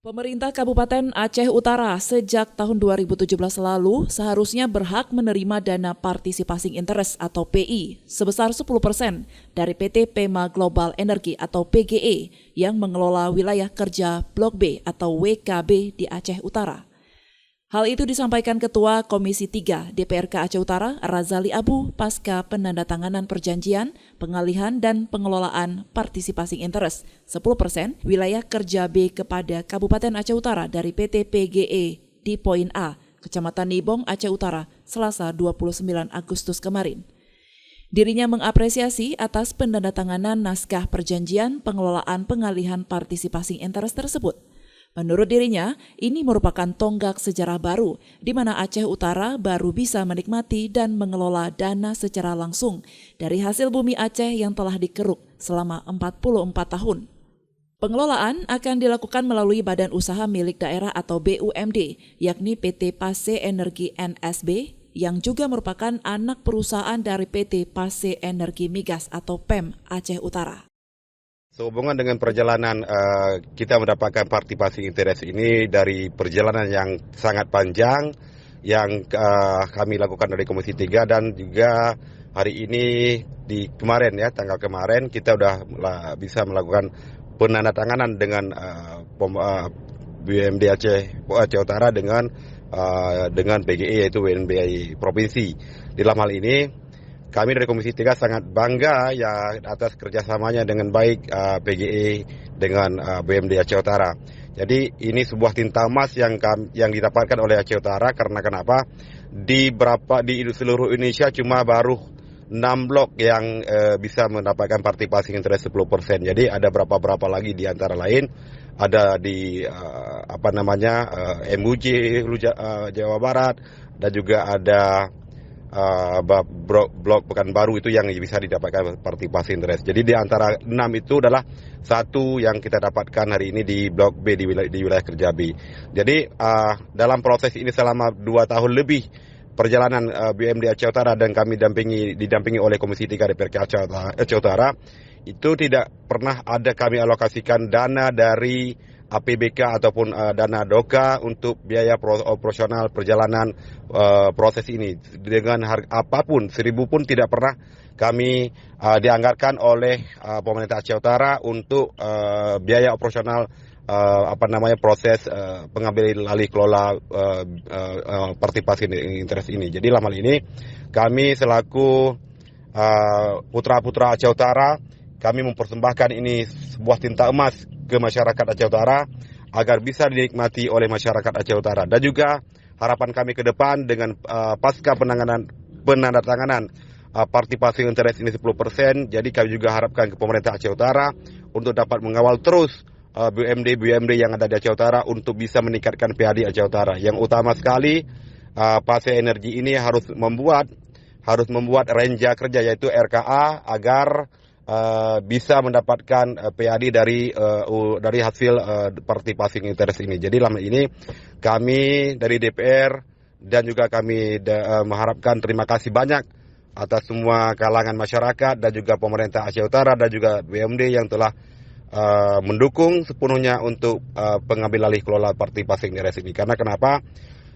Pemerintah Kabupaten Aceh Utara sejak tahun 2017 lalu seharusnya berhak menerima dana participation interest atau PI sebesar 10% dari PT Pema Global Energy atau PGE yang mengelola wilayah kerja Blok B atau WKB di Aceh Utara. Hal itu disampaikan Ketua Komisi 3 DPRK Aceh Utara, Razali Abu, pasca penandatanganan perjanjian, pengalihan dan pengelolaan participation interest 10% wilayah kerja B kepada Kabupaten Aceh Utara dari PT PGE di Poin A, Kecamatan Nibong, Aceh Utara, Selasa 29 Agustus kemarin. Dirinya mengapresiasi atas penandatanganan naskah perjanjian pengelolaan pengalihan participation interest tersebut. Menurut dirinya, ini merupakan tonggak sejarah baru, di mana Aceh Utara baru bisa menikmati dan mengelola dana secara langsung dari hasil bumi Aceh yang telah dikeruk selama 44 tahun. Pengelolaan akan dilakukan melalui badan usaha milik daerah atau BUMD, yakni PT Pase Energi NSB, yang juga merupakan anak perusahaan dari PT Pase Energi Migas atau PEM Aceh Utara. Sehubungan dengan perjalanan kita mendapatkan partisipasi interest ini dari perjalanan yang sangat panjang yang kami lakukan dari Komisi 3 dan juga hari ini di kemarin ya tanggal kemarin kita sudah bisa melakukan penandatanganan dengan BUMD Aceh Utara dengan PGE yaitu WNBI provinsi. Di dalam hal ini kami dari Komisi 3 sangat bangga ya atas kerjasamanya dengan baik PGE dengan BUMD Aceh Utara. Jadi ini sebuah tinta emas yang didapatkan oleh Aceh Utara karena kenapa? Di seluruh Indonesia cuma baru 6 blok yang bisa mendapatkan partisipasi interest 10%. Jadi ada berapa lagi di antara lain ada di MUJ Jawa Barat dan juga ada blok Pekanbaru itu yang bisa didapatkan partisipasi interest. Jadi di antara 6 itu adalah satu yang kita dapatkan hari ini di Blok B di wilayah kerja B. Jadi dalam proses ini selama 2 tahun lebih perjalanan BUMD Aceh Utara dan kami didampingi oleh Komisi 3 DPRK Aceh Utara itu tidak pernah ada kami alokasikan dana dari APBK ataupun dana DOKA untuk biaya operasional perjalanan proses ini. Dengan harga apapun, 1.000 pun tidak pernah kami dianggarkan oleh pemerintah Aceh Utara untuk biaya operasional proses pengambilan alih kelola partisipasi interest ini. Jadi dalam hal ini kami selaku putra-putra Aceh Utara kami mempersembahkan ini sebuah tinta emas ke masyarakat Aceh Utara agar bisa dinikmati oleh masyarakat Aceh Utara. Dan juga harapan kami ke depan dengan pasca penandatanganan partisipasi interest ini 10%, jadi kami juga harapkan ke pemerintah Aceh Utara untuk dapat mengawal terus BUMD yang ada di Aceh Utara untuk bisa meningkatkan PAD Aceh Utara. Yang utama sekali Pase Energi ini harus membuat renja kerja yaitu RKA agar bisa mendapatkan PAD dari hasil partisipasi interest ini. Jadi dalam ini kami dari DPR dan juga kami mengharapkan terima kasih banyak atas semua kalangan masyarakat dan juga pemerintah Aceh Utara dan juga BUMD yang telah mendukung sepenuhnya untuk pengambil alih kelola partisipasi interest ini. Karena kenapa?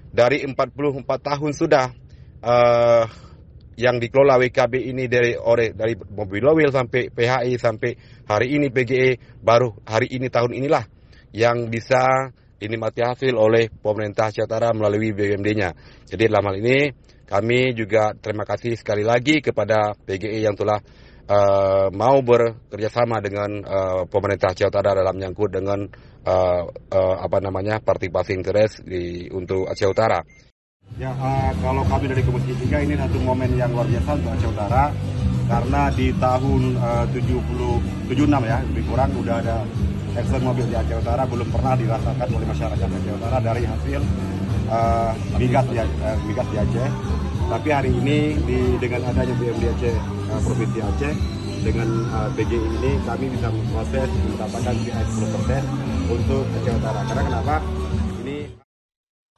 Dari 44 tahun sudah yang dikelola WKB ini dari Mobil Oil sampai PHI sampai hari ini PGE, baru hari ini tahun inilah yang bisa dinikmati hasil oleh pemerintah Aceh Utara melalui BUMD-nya. Jadi dalam hal ini kami juga terima kasih sekali lagi kepada PGE yang telah mau bekerjasama dengan pemerintah Aceh Utara dalam menyangkut dengan partisipasi interest untuk Aceh Utara. Ya, kalau kami dari Komisi 3 ini satu momen yang luar biasa untuk Aceh Utara karena di tahun 76 ya lebih kurang udah ada Exxon Mobil di Aceh Utara, belum pernah dirasakan oleh masyarakat Aceh Utara dari hasil migas di Aceh. Tapi hari ini dengan adanya BUMD Aceh Provinsi Aceh dengan PGI ini kami bisa memproses mendapatkan PI 10% untuk Aceh Utara. Karena kenapa?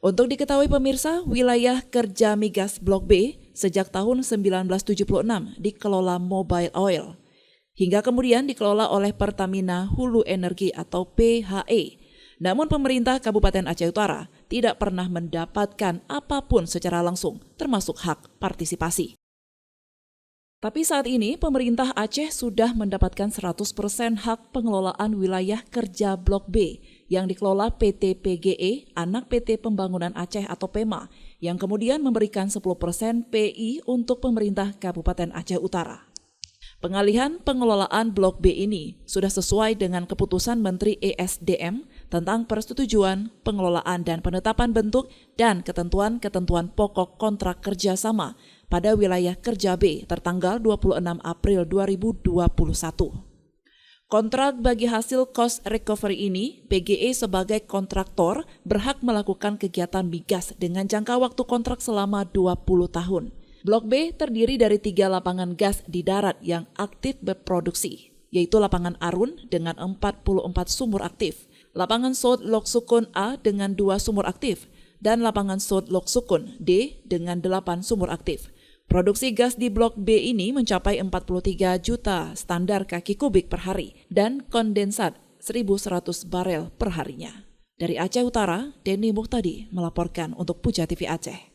Untuk diketahui pemirsa, wilayah kerja migas Blok B sejak tahun 1976 dikelola Mobil Oil, hingga kemudian dikelola oleh Pertamina Hulu Energi atau PHE. Namun pemerintah Kabupaten Aceh Utara tidak pernah mendapatkan apapun secara langsung, termasuk hak partisipasi. Tapi saat ini pemerintah Aceh sudah mendapatkan 100% hak pengelolaan wilayah kerja Blok B yang dikelola PT PGE, anak PT Pembangunan Aceh atau PEMA, yang kemudian memberikan 10% PI untuk pemerintah Kabupaten Aceh Utara. Pengalihan pengelolaan Blok B ini sudah sesuai dengan keputusan Menteri ESDM tentang persetujuan, pengelolaan dan penetapan bentuk dan ketentuan-ketentuan pokok kontrak kerjasama pada wilayah kerja B tertanggal 26 April 2021. Kontrak bagi hasil cost recovery ini, PGE sebagai kontraktor berhak melakukan kegiatan migas dengan jangka waktu kontrak selama 20 tahun. Blok B terdiri dari 3 lapangan gas di darat yang aktif berproduksi, yaitu lapangan Arun dengan 44 sumur aktif, lapangan Sod Lok Sukun A dengan 2 sumur aktif, dan lapangan Sod Lok Sukun D dengan 8 sumur aktif. Produksi gas di Blok B ini mencapai 43 juta standar kaki kubik per hari dan kondensat 1.100 barel per harinya. Dari Aceh Utara, Denny Muhtadi melaporkan untuk Puja TV Aceh.